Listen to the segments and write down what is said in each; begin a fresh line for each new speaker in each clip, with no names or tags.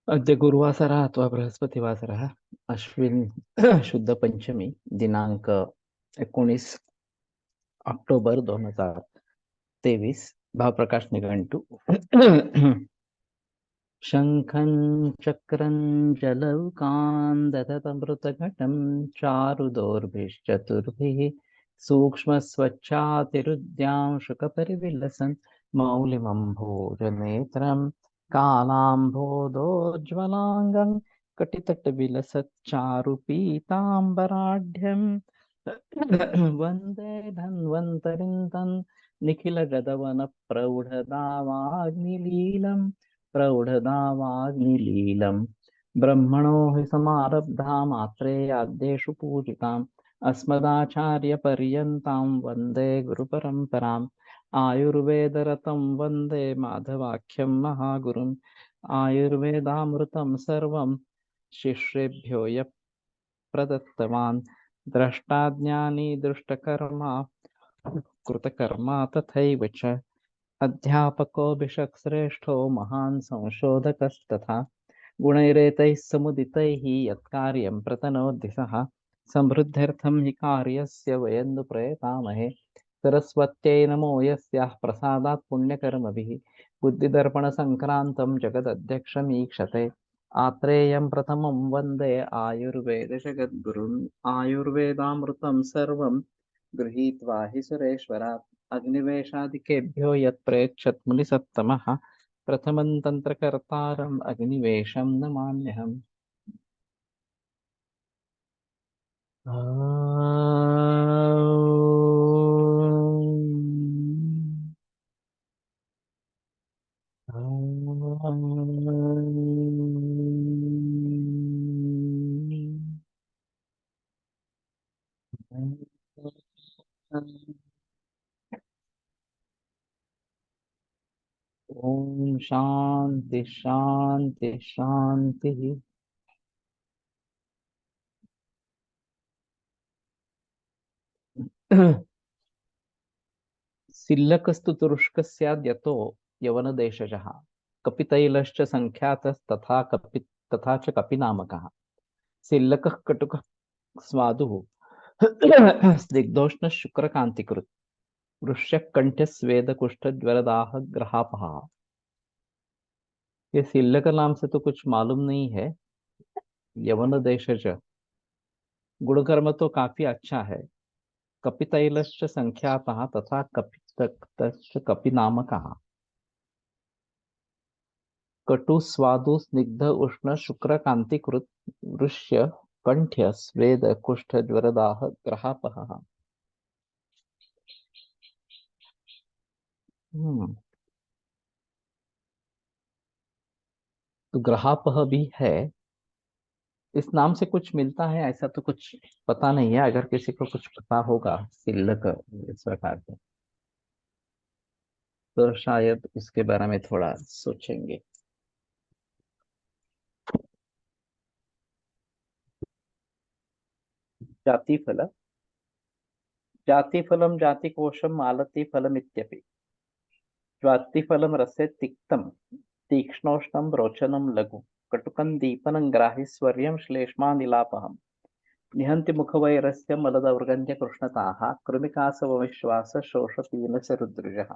अद्य गुरुवासरः अथवा बृहस्पतिवासरः अश्विन शुद्ध पंचमी दिनांक 19 ऑक्टोबर 2023 भावप्रकाश निघंटु शंखं चक्रं जलौकान् दधतमृतघटं चारुदोर्भिश्चतुर्भिः सूक्ष्मस्वच्छातिरुद्यां शुकपरिविलसन् मौलिमम्भोजनेत्रं कालाम्भोदोज्ज्वलाङ्गं कटितटविलसच्चारुपीताम्बराढ्यं वन्दे धन्वन्तरिं तं निखिलगदवनप्रौढदावाग्निलीलम् प्रौढदावाग्निलीलम् ब्रह्मणो हि समारब्धा मात्रेयाद्येषु पूजिताम् अस्मदाचार्यपर्यन्तां वन्दे गुरुपरम्पराम् आयुर्वेदरतं वन्दे माधवाख्यं महागुरुम् आयुर्वेदामृतं सर्वं शिष्येभ्यो यः प्रदत्तवान् द्रष्टाज्ञानी दृष्टकर्मा कृतकर्मा तथैव च अध्यापको भिषक्श्रेष्ठो महान् संशोधकस्तथा गुणैरेतैः समुदितैः यत्कार्यं प्रतनोति सः समृद्ध्यर्थं हि कार्यस्य वयं नु प्रयतामहे सरस्वत्यै नमो यस्याः प्रसादात् पुण्यकर्मभिः बुद्धिदर्पणसङ्क्रान्तं जगदध्यक्षमीक्षते आत्रेयं प्रथमं वन्दे आयुर्वेदजगद्गुरुम् आयुर्वेदामृतं सर्वं गृहीत्वा हि सुरेश्वरात् अग्निवेशादिकेभ्यो यत्प्रेक्षत् मुनिसत्तमः प्रथमं तन्त्रकर्तारम् अग्निवेशं नमाम्यहम्। ओम शांति शांति शांति। सिल्लकस्तु तुरुष्कस्याद् यतो यवनदेशजः कपितैलश्च सङ्ख्यातस्तथा तथा च कपिनामकः सिल्लकः कटुकः स्वादुः स्निग्धोष्णः शुक्रकान्तिकृत् वृश्यः कंठ्यस्वेदकुष्ठज्वरदाह ग्रहापहा। ये सिल्लक नाम से तो कुछ मालूम नहीं है। यवन देशज गुणकर्म तो काफी अच्छा है। कपितैलश्च संख्यातः तथा कपितश्च कपि नामकः कटु स्वादु स्निग्ध उष्ण शुक्र कांतिकृत वृष्य कंठ्य स्वेद कुष्ठ ज्वरदाह ग्रहापहा। तो ग्रहापह भी है। इस नाम से कुछ मिलता है ऐसा तो कुछ पता नहीं है। अगर किसी को कुछ पता होगा सिल्लक इस प्रकार से तो शायद उसके बारे में थोड़ा सोचेंगे। जाति फल जाति फलम जाति कोशम मालती फलमित्यपि ज्वाति फलम रसे तिक्तम तीक्ष्णोष्णम रोचनम लघु कटुकं दीपनं ग्राहिस्वर्यं श्लेष्मानिलापहम् निहन्ति मुखवैरस्य मलदौर्गन्ध्य कृष्णताः कृमिकासवविश्वास शोषपीनस रुद्रजः।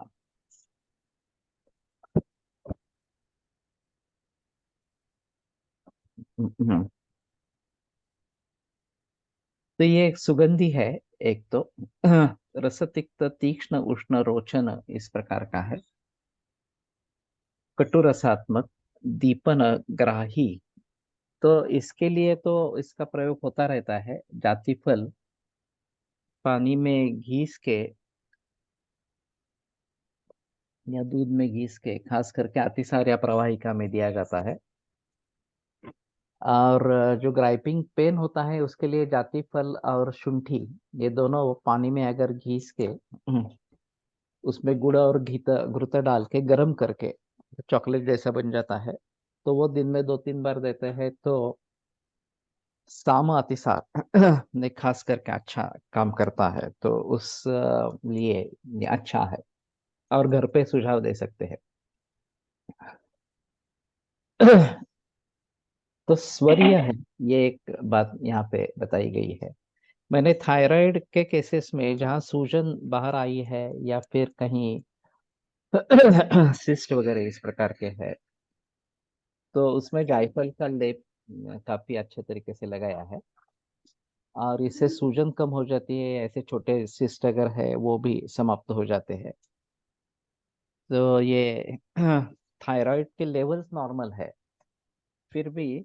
तो ये एक सुगंधि है। एक तो रसतिक्त तीक्ष्ण उष्ण रोचन इस प्रकार का है। कटु रसात्मक दीपन ग्राही तो इसके लिए तो इसका प्रयोग होता रहता है। जाति फल पानी में घीस के या दूध में घीस के खास करके अतिसार या प्रवाहिका में दिया जाता है। और जो ग्राइपिंग पेन होता है उसके लिए जाति फल और शुंठी ये दोनों पानी में अगर घीस के उसमें गुड़ और घी घृत डाल के गर्म करके चॉकलेट जैसा बन जाता है। तो वो दिन में 2-3 बार देते हैं तो साम अतिसार ने खास करके अच्छा काम करता है। तो उस लिए ये अच्छा है और घर पे सुझाव दे सकते हैं। तो स्वरीय है, ये एक बात यहाँ पे बताई गई है। मैंने थायराइड के केसेस में जहाँ सूजन बाहर आई है या फिर कहीं सिस्ट वगैरह इस प्रकार के है, तो उसमें जायफल का लेप काफी अच्छे तरीके से लगाया है, और इससे सूजन कम हो जाती है। ऐसे छोटे सिस्ट अगर है वो भी समाप्त हो जाते हैं। तो ये थायराइड के लेवल्स नॉर्मल है, फिर भी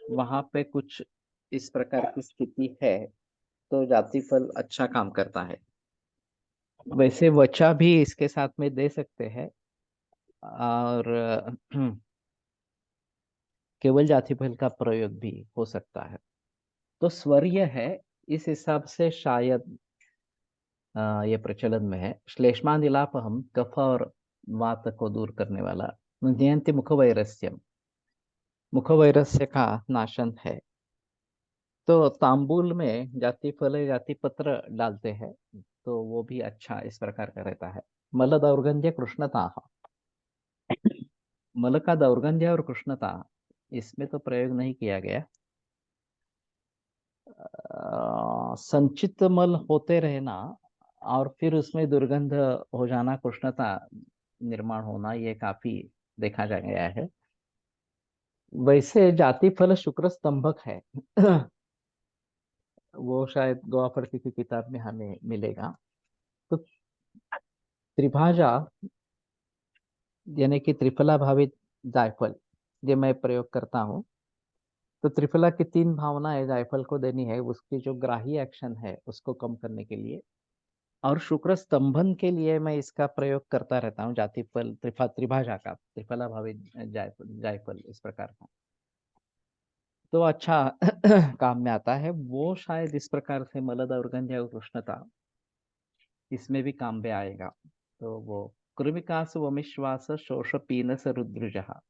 वहां पे कुछ इस प्रकार की स्थिति है, तो जाति फल अच्छा काम करता है। वैसे वचा भी इसके साथ में दे सकते हैं, और केवल जाति फल का प्रयोग भी हो सकता है। तो स्वरीय है, इस हिसाब से शायद ये प्रचलन में है। श्लेष्मादिलापहम कफ और वात को दूर करने वाला। नयंति मुखवैरस्यम, मुखवैरस्य का नाशन है। तो तांबूल में जाति फल या जाति पत्र डालते हैं, तो वो भी अच्छा इस प्रकार का रहता है। मल दौर्गंध्य कृष्णता, मल का दौर्गंध्य और कृष्णता इसमें तो प्रयोग नहीं किया गया। संचित मल होते रहना और फिर उसमें दुर्गंध हो जाना, कृष्णता निर्माण होना, ये काफी देखा जा गया है। वैसे जाति फल शुक्र स्तंभक है। वो शायद गोवा फड़के की किताब में हमें मिलेगा। तो त्रिभाजा यानी कि त्रिफला भावित जायफल, ये मैं प्रयोग करता हूँ। तो त्रिफला की तीन भावनाएं जायफल को देनी है, उसकी जो ग्राही एक्शन है उसको कम करने के लिए, और शुक्र स्तंभन के लिए मैं इसका प्रयोग करता रहता हूँ। जाति फल त्रिभाषा का त्रिफला भावित जायफल, जायफल इस प्रकार का, तो अच्छा काम में आता है। वो शायद इस प्रकार से मलद और गंध या कृष्णता इसमें भी काम में आएगा। तो वो कृमिकास वमिश्वास शोष पीनस रुद्रजहा,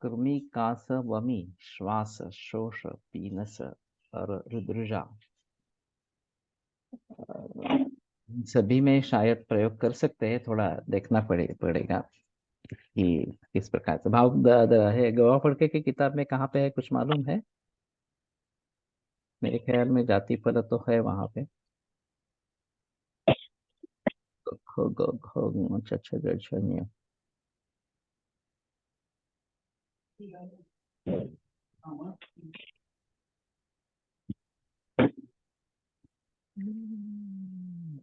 कृमिकास वमि श्वास शोष पीनस और रुद्रजा, सभी में शायद प्रयोग कर सकते हैं। थोड़ा देखना पड़ेगा कि किस प्रकार से भाव है। गवा फड़के की किताब में कहाँ पे है, कुछ मालूम है? मेरे ख्याल में जाति पर तो है वहां पे। अच्छा अच्छा अच्छा नहीं।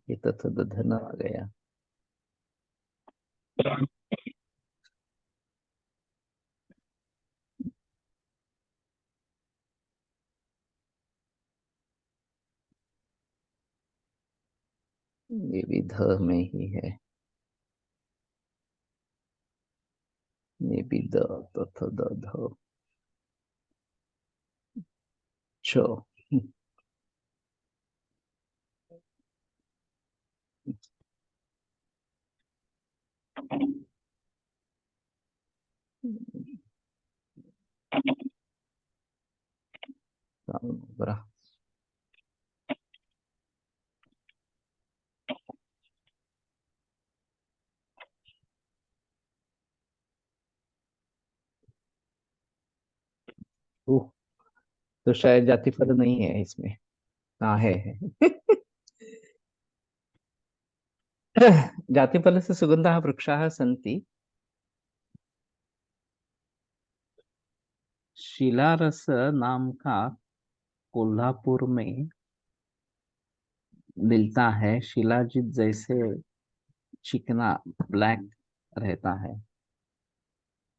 ये तो धन आ गया। ये भी ध में ही है। ये भी द, तो द ध छो। ओह, तो शायद जाति पद नहीं है इसमें। हाँ है। जातिफलस्य सुगन्धाः वृक्षाः सन्ति। शिलारस नाम का कोल्हापुर में मिलता है। शिलाजीत जैसे चिकना ब्लैक रहता है।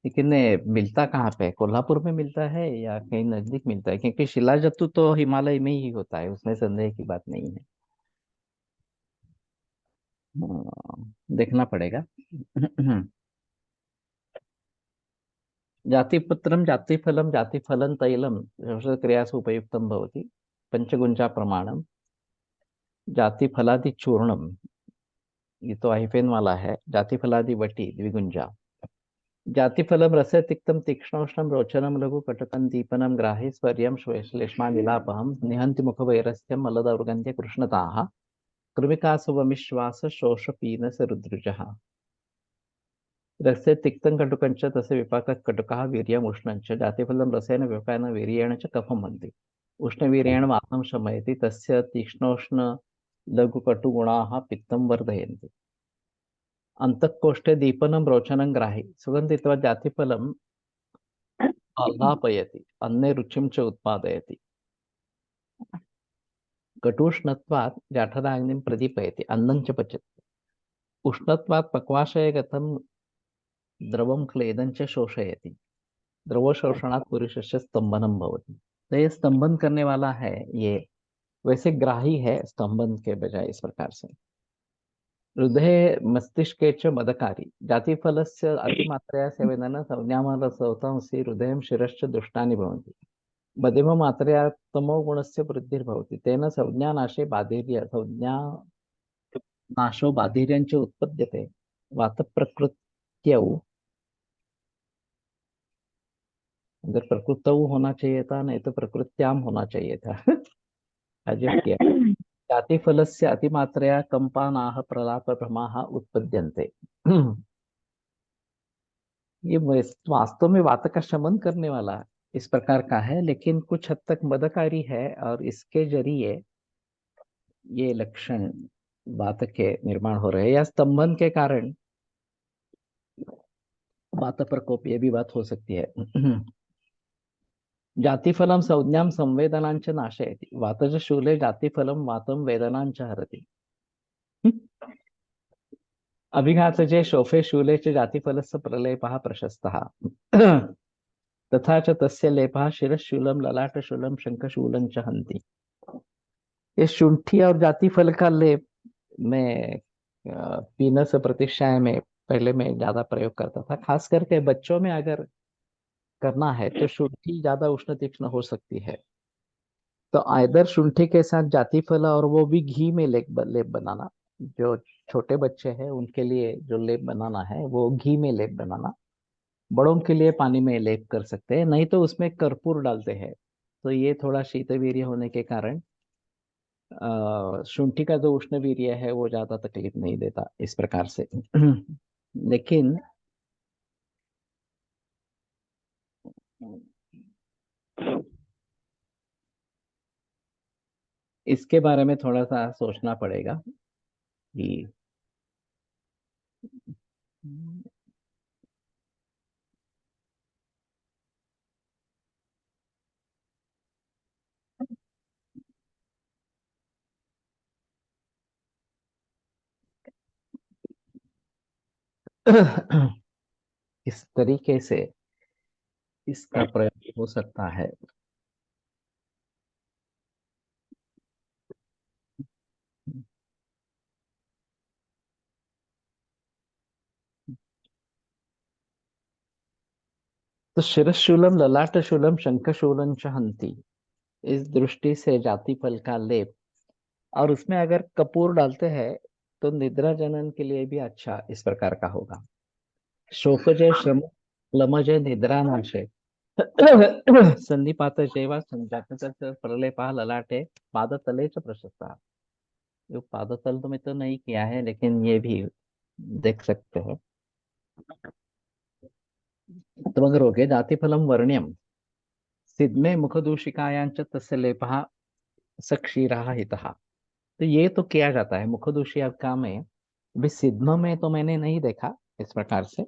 लेकिन ये मिलता कहाँ पे है? कोल्हापुर में मिलता है या कहीं नजदीक मिलता है? क्योंकि शिलाजत्तू तो हिमालय में ही होता है, उसमें संदेह की बात नहीं है। देखना पड़ेगा। जातिपत्रं जातिफलं जातिफलं तैलं क्रियासु उपयुक्तं भवति। पंचगुंजा प्रमाणम जातिफलादि चूर्णम, ये तो हाइफेन वाला है। जातिफलादि वटी द्विगुंजा, जातिफलम रस तिक्तम तीक्ष्णोष्णम रोचनम लघु कटकं दीपनम ग्राहे स्वर्यं श्लेष्मानिलापहम निहंति मुख वैरस्यम मलदौर्गंध्य कृष्णताः कृमिकासुवमिश्वास शोष पीनस रुद्रुजः। रसे तिक्तं कटुकं च तस्य विपाकः कटुकः वीर्यम् उष्णं च जातिफलं रसेन विपाकेन वीर्येण च कफं हन्ति उष्णवीर्येण वातं शमयति तस्य तीक्ष्णोष्ण लघुकटुगुणाः पित्तं वर्धयन्ति अन्तःकोष्ठे दीपनं रोचनं ग्राहि सुगन्धित्वा जातिफलम् आह्लापयति अन्ने रुचिं च उत्पादयति कटुष्णत्वात् जाठराग्निं प्रदीपयति अन्नं च पचति उष्णत्वात् पक्वाशये गतं द्रवं क्लेदं च शोषयति द्रवशोषणात् पुरुषस्य स्तंभनम भवति। तो ये स्तंभन करने वाला है ये, वैसे ग्राही है स्तंभन के बजाय इस प्रकार से। हृदय मस्तिष्के च मदकारी जातिफलस्य अतिमात्रया सेवनेन संज्ञामरसौतंसि हृदयं शिरश्च दुष्टानि भवन्ति मध्यममात्रया तमोगुणस्य वृद्धिर्भवति तेन संज्ञानाशे बाधिर्य संज्ञानाशो बाधिर्यञ्च उत्पद्यते वातप्रकृत्यौ अगर प्रकृतौ होना चाहिए था नहीं तो प्रकृत्याम होना चाहिए था। अजब किया। जातिफलस्य अतिमात्रया कंपानाः प्रलापभ्रमाः उत्पद्यन्ते। ये वास्तव में वात का शमन करने वाला इस प्रकार का है, लेकिन कुछ हद तक मदकारी है और इसके जरिए ये लक्षण वात के निर्माण हो रहे हैं या स्तंभन के कारण वात प्रकोप, ये भी बात हो सकती है। जातिफलं संज्ञां संवेदनांच नाशयति वातज शूले जातिफलं वातं वेदनांच हरति अभिघातजे शोफे शूले च जातिफलस्य प्रलेपः प्रशस्तः तथा च तस्य लेपः शिरशूलं ललाटशूलं शंखशूलं च हन्ति। ये शुंठी और जातिफल का लेप मैं पीनस प्रतिष्ठाय में पहले मैं ज्यादा प्रयोग करता था, खास करके बच्चों में अगर करना है तो शुंठी ज्यादा उष्ण तीक्ष्ण हो सकती है, तो आइदर शुंठी के साथ जातिफल और वो भी घी में लेप बनाना। जो छोटे बच्चे हैं उनके लिए जो लेप बनाना है वो घी में लेप बनाना, बड़ों के लिए पानी में लेप कर सकते हैं, नहीं तो उसमें कर्पूर डालते हैं तो ये थोड़ा शीतवीर्य होने के कारण शुंठी का जो उष्ण वीर्य है वो ज्यादा तकलीफ नहीं देता इस प्रकार से। लेकिन इसके बारे में थोड़ा सा सोचना पड़ेगा कि इस तरीके से इसका प्रयोग हो सकता है। तो शिरशूलम ललाटशूलम शंखशूलम च हंति, इस दृष्टि से जाति फल का लेप और उसमें अगर कपूर डालते हैं तो निद्रा जनन के लिए भी अच्छा इस प्रकार का होगा। शोकजय श्रम लमजय निद्रा नाशे संधिपात जैवा संजातक प्रलेपा ललाटे पादतले च प्रशस्ता। जो पादतल तो मैं तो नहीं किया है लेकिन ये भी देख सकते हैं। त्वग्रोगे जातिफलं वर्ण्यं सिद्मे मुखदूषिकायां च तस्य लेपः सक्षीरः हितः। तो ये तो किया जाता है मुखदूषिका में भी, सिद्म में तो मैंने नहीं देखा इस प्रकार से,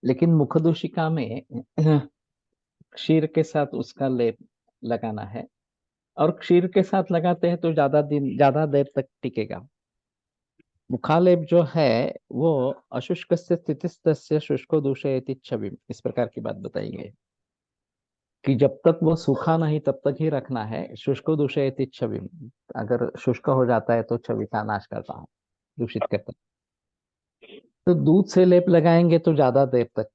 लेकिन मुखदूषिका में क्षीर के साथ उसका लेप लगाना है और क्षीर के साथ लगाते हैं तो ज्यादा देर तक टिकेगा। मुखालेप जो है वो अशुष्क स्थितिस्तस्य शुष्को दूषयति छवि, इस प्रकार की बात बताई गई कि जब तक वो सूखा नहीं तब तक ही रखना है। शुष्को दूषयति छवि, अगर शुष्क हो जाता है तो छवि का नाश करता है, दूषित करता है। तो दूध से लेप लगाएंगे तो ज्यादा देर तक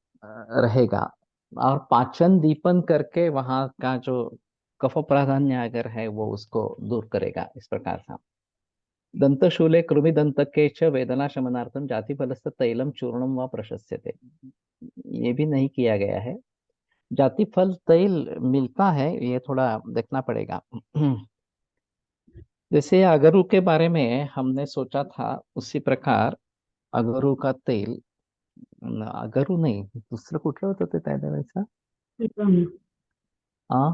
रहेगा और पाचन दीपन करके वहां का जो कफ प्राधान्य अगर है वो उसको दूर करेगा इस प्रकार से। दंतशूले कृमि दंतके च वेदना शमनार्थम जातिफलस्य तैलम चूर्णम व प्रशस्यते, ये भी नहीं किया गया है। जातिफल तेल मिलता है, ये थोड़ा देखना पड़ेगा। जैसे अगरू के बारे में हमने सोचा था उसी प्रकार अगरू का तेल गरू नाही, दुसरं कुठलं होतं ते त्यावेळेचं?
विक्रम.
हा.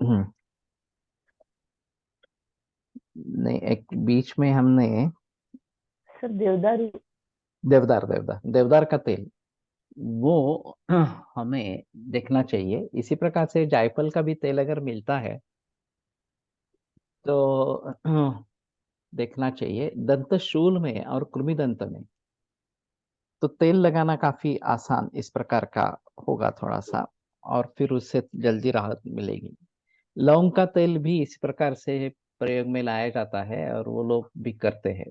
हम्म, नहीं, एक बीच में हमने
सर देवदारी.
देवदार, देवदार, देवदार का तेल, वो हमें देखना चाहिए। इसी प्रकार से जायफल का भी तेल अगर मिलता है तो देखना चाहिए। दंत शूल में और कृमि दंत में तो तेल लगाना काफी आसान इस प्रकार का होगा थोड़ा सा, और फिर उससे जल्दी राहत मिलेगी। लौंग का तेल भी इस प्रकार से प्रयोग में लाया जाता है और वो लोग भी करते हैं।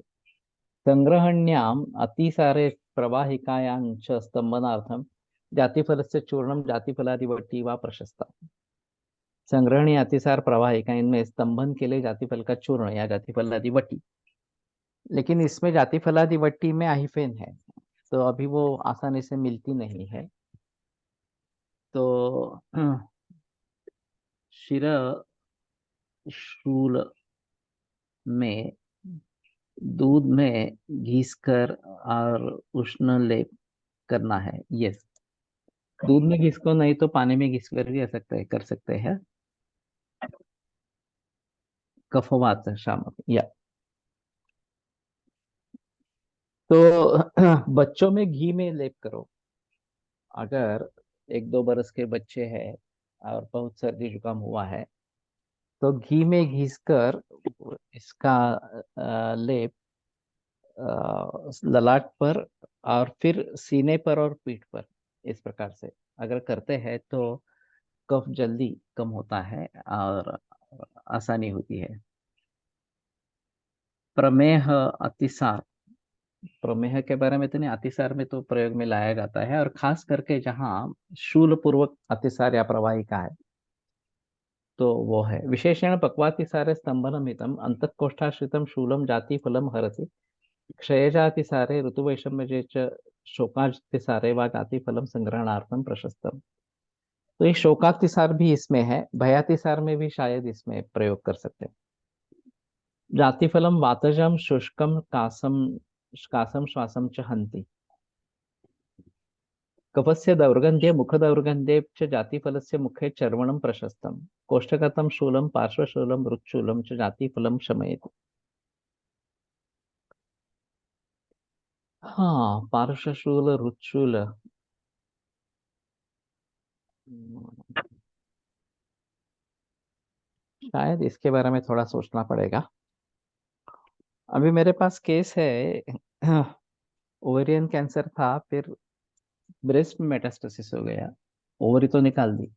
संग्रहण्याम अतिसारे प्रवाहिकायां च स्तंभनार्थम जातिफलस्य चूर्णम जातिफलादिवटी व प्रशस्ता। संग्रहणीय अतिसार प्रवाहिका, इनमें स्तंभन के लिए जातिफल का चूर्ण या जातिफलादिवटी, लेकिन इसमें जातिफलादिवटी में आहिफेन है, तो अभी वो आसानी से मिलती नहीं है। तो शिर शूल में दूध में घिस कर और उष्ण लेप करना है। यस, दूध में घिस को नहीं तो पानी में घिस कर भी कर सकते हैं। कफवात शामक या तो बच्चों में घी में लेप करो। अगर 1-2 बरस के बच्चे हैं और बहुत सर्दी जुकाम हुआ है तो घी में घिस कर इसका लेप ललाट पर और फिर सीने पर और पीठ पर, इस प्रकार से अगर करते हैं तो कफ जल्दी कम होता है और आसानी होती है। प्रमेह अतिसार, प्रमेह के बारे में तो नहीं, अतिसार में तो प्रयोग में लाया जाता है, और खास करके जहाँ शूल पूर्वक अतिसार या प्रवाहिका है तो वो है। विशेषण पक्वातिसारे स्तंभनमितम अंतःकोष्ठाश्रितम शूलम जाति फलम हरति, क्षयजातिसारे ऋतुवैषम्ये च शोकातिसारे व जाति फलम संग्रहणार्थम प्रशस्तम। तो ये शोकातिसार भी इसमें है, भयातिसार में भी शायद इसमें प्रयोग कर सकते हैं। जातिफलम वातजम शुष्कम कासम कासम श्वासम च हन्ति, कफस्य दौर्गन्ध्ये मुखदौर्गन्ध्ये च जातिफलस्य मुखे चर्वणं प्रशस्तम, कोष्ठगतं शूलं पार्श्वशूलं रुक्षूलं च जातिफलं शमयति। हाँ, पार्श्वशूल रुक्षूल, शायद इसके बारे में थोड़ा सोचना पड़ेगा। अभी मेरे पास केस है, ओवेरियन कैंसर था, फिर ब्रेस्ट में मेटास्टेसिस हो गया, ओवरी तो निकाल दी।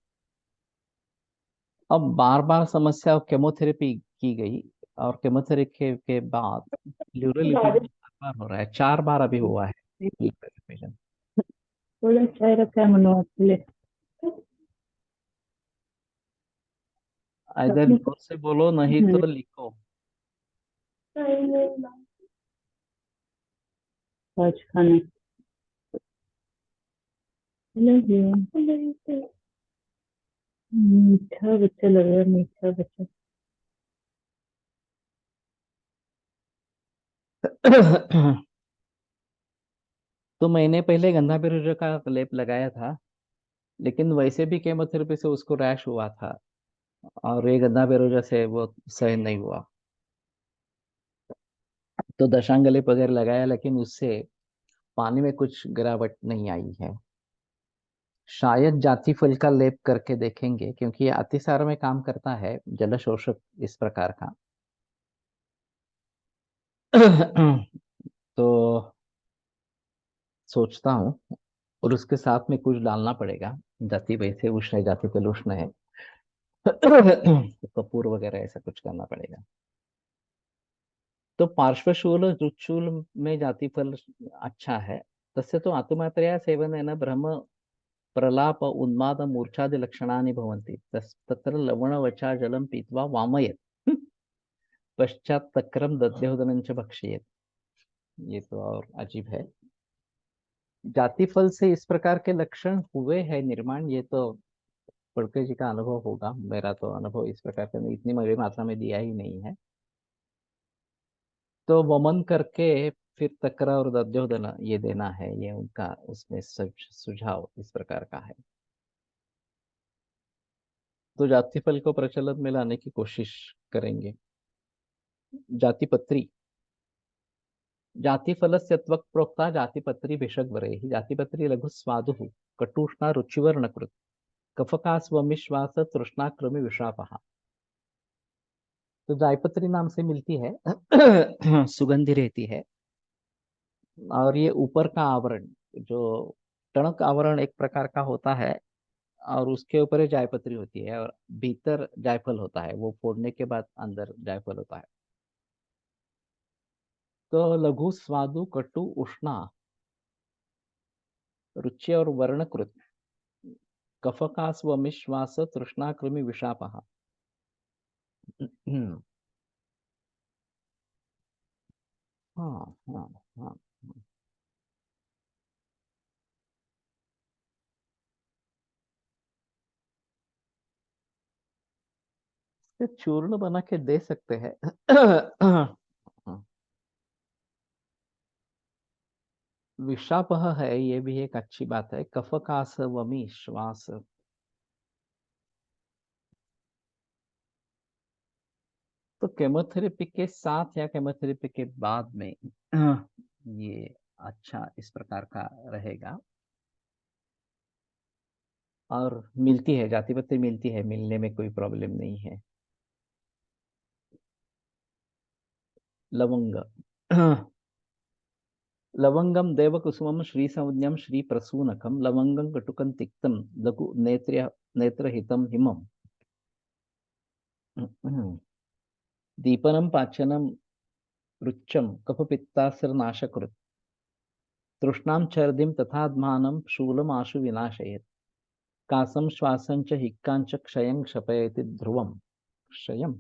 अब बार बार समस्या, केमोथेरेपी की गई और केमोथेरेपी के बाद ल्यूरल लिपिड
बारिश.
बार बार हो रहा है, 4 बार अभी हुआ है लिपिड।
थोड़ा चाय रखा है मनोज ले.
इधर जोर से बोलो नहीं तो लिखो।
आज खाने. मीठा बच्चा लग रहा है, मीठा बच्चा.
तो मैंने पहले गंधा बेरुजा का लेप लगाया था, लेकिन वैसे भी केमोथेरेपी से उसको रैश हुआ था, और ये गंधा बेरुजा से वो सहन नहीं हुआ, तो दशांग लेप वगैरह लगाया, लेकिन उससे पानी में कुछ गिरावट नहीं आई है। शायद जाति फल का लेप करके देखेंगे, क्योंकि ये अतिसार में काम करता है, जल शोषक इस प्रकार का। तो सोचता हूँ, और उसके साथ में कुछ डालना पड़ेगा। जाति वैसे उष्ण है, जाति फल उष्ण है, तो कपूर वगैरह ऐसा कुछ करना पड़ेगा। तो पार्श्वशूल रुचूल में जाति फल अच्छा है। तस्य तो आतुमात्रया सेवनेन ब्रह्म प्रलाप उन्माद मूर्छादि लक्षणानि भवन्ति, तत्र लवणवचा जलं पीत्वा वामयेत्, पश्चात तक्रम दध्यौदनं च भक्षयेत्। ये तो और अजीब है। जाति फल से इस प्रकार के लक्षण हुए हैं निर्माण, ये तो फड़के जी का अनुभव होगा, मेरा तो अनुभव इस प्रकार का नहीं, इतनी बड़ी मात्रा में दिया ही नहीं है। तो वमन करके फिर तक्र और दध्योदन ये देना है, ये उनका उसमें सुझाव इस प्रकार का है। तो जाति फल को प्रचलन में लाने की कोशिश करेंगे। जातिपत्री, जातिफलस्य त्वक् प्रोक्ता जातिपत्री भिषग् वरेहि जातिपत्री लघु स्वादुः कटुष्णा रुचिवर्णकृत् कफका स्वमिश्वास तृष्णा कृमि विषापः। तो जायपत्री नाम से मिलती है, सुगंधी रहती है, और ये ऊपर का आवरण, जो टणक आवरण एक प्रकार का होता है, और उसके ऊपर ही जायपत्री होती है, और भीतर जायफल होता है, वो फोड़ने के बाद अंदर जायफल होता है। तो लघु स्वादु कटु उष्णा रुचि और वर्णकृत कफका स्वमिश्वास तृष्णा कृमि विषापः। हाँ हाँ हाँ। इससे चूर्ण बना के दे सकते हैं। विषापह है, ये भी एक अच्छी बात है। कफकास वमी श्वास, तो केमोथेरेपी के साथ या केमोथेरेपी के बाद में ये अच्छा इस प्रकार का रहेगा। और मिलती है, जाति पत्ती मिलती है, मिलने में कोई प्रॉब्लम नहीं है। लवंग, लवंगम देवकुसुमम श्री संज्ञम श्री प्रसूनकम लवंगम कटुकं तिक्तम लघु नेत्र नेत्रहितम हिमम। दीपनम पाचनम रुच्चम कफपित्तास्त्रनाशकृत् तृष्णां चर्दिं तथात्मानं शूलमाशु विनाशयेत् कासं श्वासं च हिक्कां च क्षयं क्षपयति ध्रुवम्। क्षयम,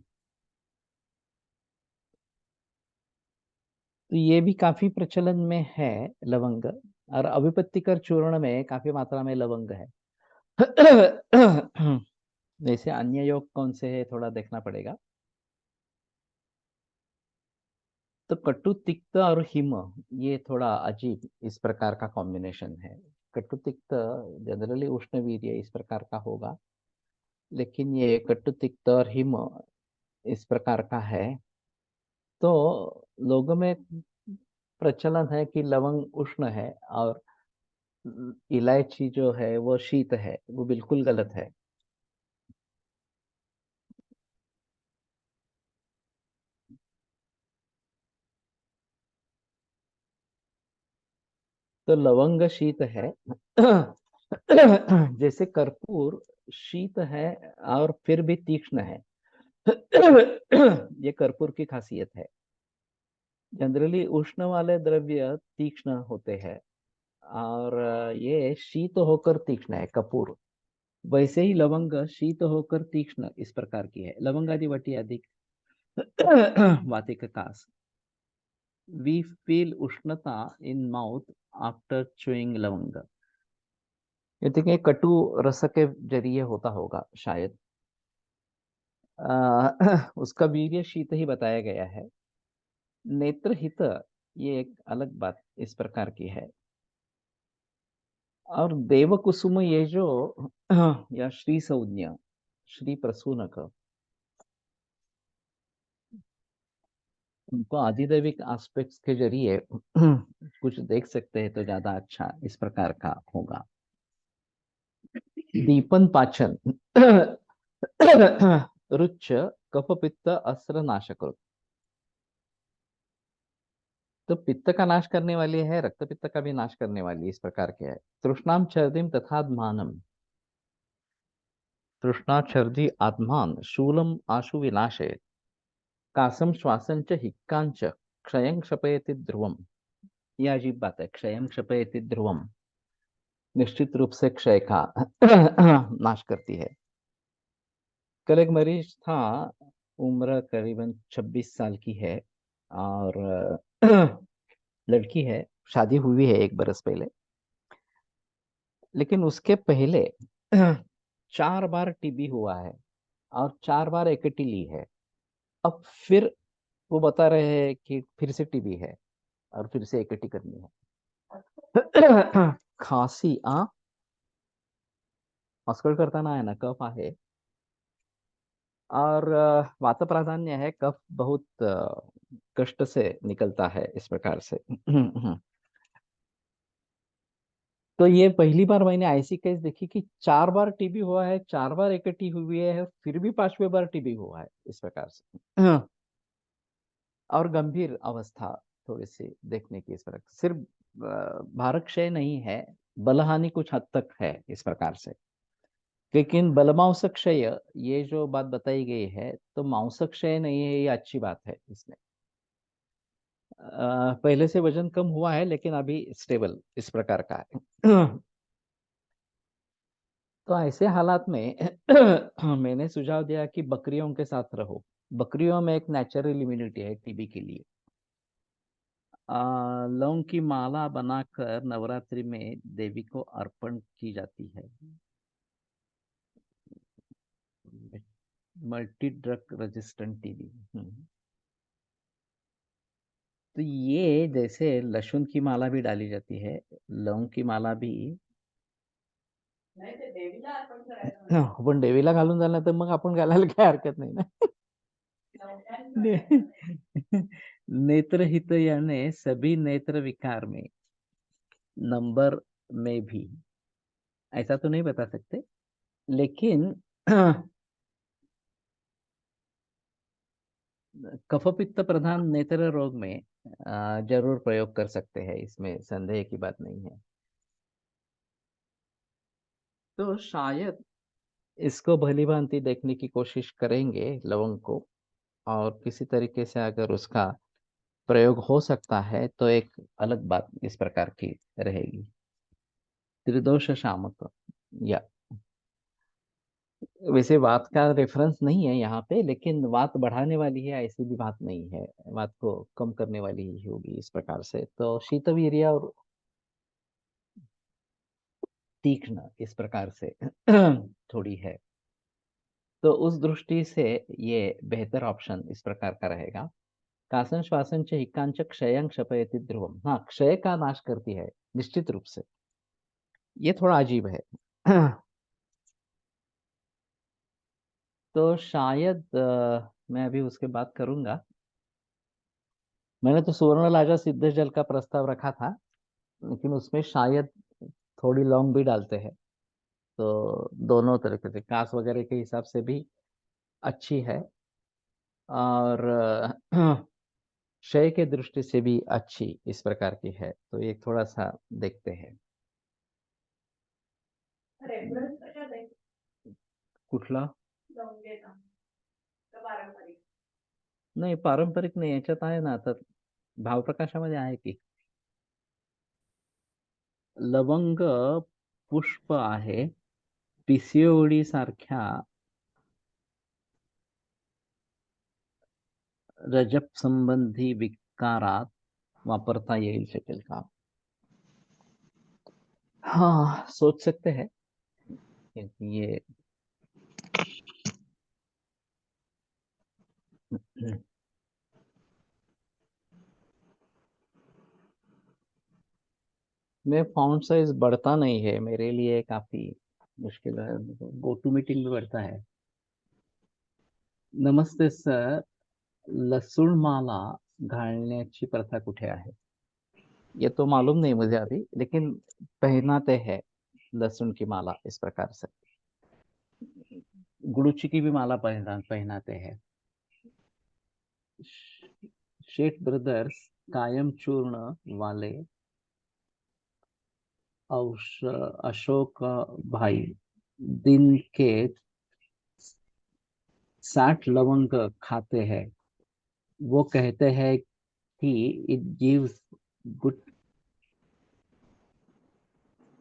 तो ये भी काफी प्रचलन में है लवंग, और अभिपत्तिकर चूर्ण में काफी मात्रा में लवंग है। जैसे अन्य योग कौन से है थोड़ा देखना पड़ेगा। तो कटु तिक्त और हिम, ये थोड़ा अजीब इस प्रकार का कॉम्बिनेशन है। कटु तिक्त जनरली उष्ण वीर्य इस प्रकार का होगा, लेकिन ये कटु तिक्त और हिम इस प्रकार का है। तो लोगों में प्रचलन है कि लवंग उष्ण है और इलायची जो है वो शीत है, वो बिल्कुल गलत है। तो लवंग शीत है। जैसे कर्पूर शीत है और फिर भी तीक्ष्ण है। ये कर्पूर की खासियत है। जनरली उष्ण वाले द्रव्य तीक्ष्ण होते हैं, और ये शीत होकर तीक्ष्ण है कपूर। वैसे ही लवंग शीत होकर तीक्ष्ण इस प्रकार की है। लवंगादि वटी अधिक वातिक कास। वी फील उष्णता इन माउथ आफ्टर चुइंग लवंग। ये देखिए कटु रस के जरिए होता होगा शायद। उसका वीर्य शीत ही बताया गया है। नेत्रहित, ये एक अलग बात इस प्रकार की है। और देव कुसुम ये जो या श्री संज्ञा श्री प्रसूनक, उनको आधिदैविक एस्पेक्ट्स के जरिए कुछ देख सकते हैं तो ज्यादा अच्छा इस प्रकार का होगा। दीपन पाचन, रुच्च कफ पित्त अस्त्र नाशक। तो पित्त का नाश करने वाली है, रक्त पित्त का भी नाश करने वाली इस प्रकार के है। तृष्णाम छर्दिम तथात्मानम, तृष्णा छर्दी आत्मान शूलम आशु विनाशे कासम श्वासं च हिक्कां च क्षयं क्षपयति ध्रुवम। यह अजीब बात है, क्षयं क्षपयति ध्रुवम, निश्चित रूप से क्षय का नाश करती है। कल एक मरीज था, उम्र करीबन 26 साल की है, और लड़की है, शादी हुई है 1 बरस पहले, लेकिन उसके पहले 4 बार टीबी हुआ है और 4 बार एकेटी ली है। अब फिर वो बता रहे हैं कि फिर से टीबी है और फिर से एकटी करनी है। खांसी हॉस्पिटल करताना आहे ना, कफ आहे और वात प्राधान्य है, कफ बहुत कष्ट से निकलता है इस प्रकार से। तो ये पहली बार मैंने ऐसी केस देखी कि 4 बार टीबी हुआ है, 4 बार एकटी हुई है, फिर भी 5वें बार टीबी हुआ है इस प्रकार से। और गंभीर अवस्था थोड़ी सी देखने की इस प्रकार, सिर्फ भारक्षय नहीं है, बलहानि कुछ हद तक है इस प्रकार से। लेकिन बलमांस क्षय, ये जो बात बताई गई है, तो मांस क्षय नहीं है, ये अच्छी बात है इसमें। पहले से वजन कम हुआ है लेकिन अभी स्टेबल इस प्रकार का है। तो ऐसे हालात में मैंने सुझाव दिया कि बकरियों के साथ रहो। बकरियों में एक नेचुरल इम्यूनिटी है टीबी के लिए। लौंग की माला बनाकर नवरात्रि में देवी को अर्पण की जाती है। Multi drug resistant TB. तो ये जैसे लहसुन की माला भी डाली जाती है, लौंग की माला भी। पण देवीला घालून झालं तर मग आपण घालायला काही हरकत नाही ना। नेत्रहित यानी सभी नेत्र विकार में, नंबर में भी ऐसा तो नहीं बता सकते, लेकिन कफपित्त प्रधान नेत्र रोग में जरूर प्रयोग कर सकते हैं, इसमें संदेह की बात नहीं है। तो शायद इसको भली भांति देखने की कोशिश करेंगे लवंग को, और किसी तरीके से अगर उसका प्रयोग हो सकता है तो एक अलग बात इस प्रकार की रहेगी। त्रिदोष शामक, या वैसे वात का रेफरेंस नहीं है यहाँ पे, लेकिन वात बढ़ाने वाली है ऐसी भी बात नहीं है, वात को कम करने वाली ही होगी इस प्रकार से। तो शीतवीर्य और तीक्ष्ण इस प्रकार से थोड़ी है, तो उस दृष्टि से ये बेहतर ऑप्शन इस प्रकार का रहेगा। कासन श्वासन च हिकांच क्षयं क्षपयति ध्रुवम, हाँ क्षय का नाश करती है निश्चित रूप से। ये थोड़ा अजीब है। तो शायद मैं अभी उसके बात करूंगा। मैंने तो सुवर्ण लाजा सिद्ध जल का प्रस्ताव रखा था, लेकिन उसमें शायद थोड़ी लौंग भी डालते हैं, तो दोनों तरीके से कास वगैरह के हिसाब से भी अच्छी है, और क्षय के दृष्टि से भी अच्छी इस प्रकार की है। तो ये थोड़ा सा देखते हैं। कुठला? नाही पारंपरिक नाही, याच्यात आहे ना आता, भावप्रकाशामध्ये आहे की लवंग पुष्प आहे, पीसीओडी सारख्या रजप संबंधी विकारात वापरता येईल शकेल का? हाँ सोच सकते हैं, क्योंकि ये मैं फॉन्ट साइज बढ़ता नहीं है मेरे लिए, काफी मुश्किल है। गो टू मीटिंग में बढ़ता है। नमस्ते सर, लसूण माला घालण्याची प्रथा कुठे आहे? ये तो मालूम नहीं मुझे अभी, लेकिन पहनाते हैं लहसुन की माला इस प्रकार से। गुड़ुची की भी माला पहनाते हैं। शेठ ब्रदर्स कायम चूर्ण वाले अशोक भाई दिन के 60 लवंग खाते हैं। वो कहते हैं कि it gives good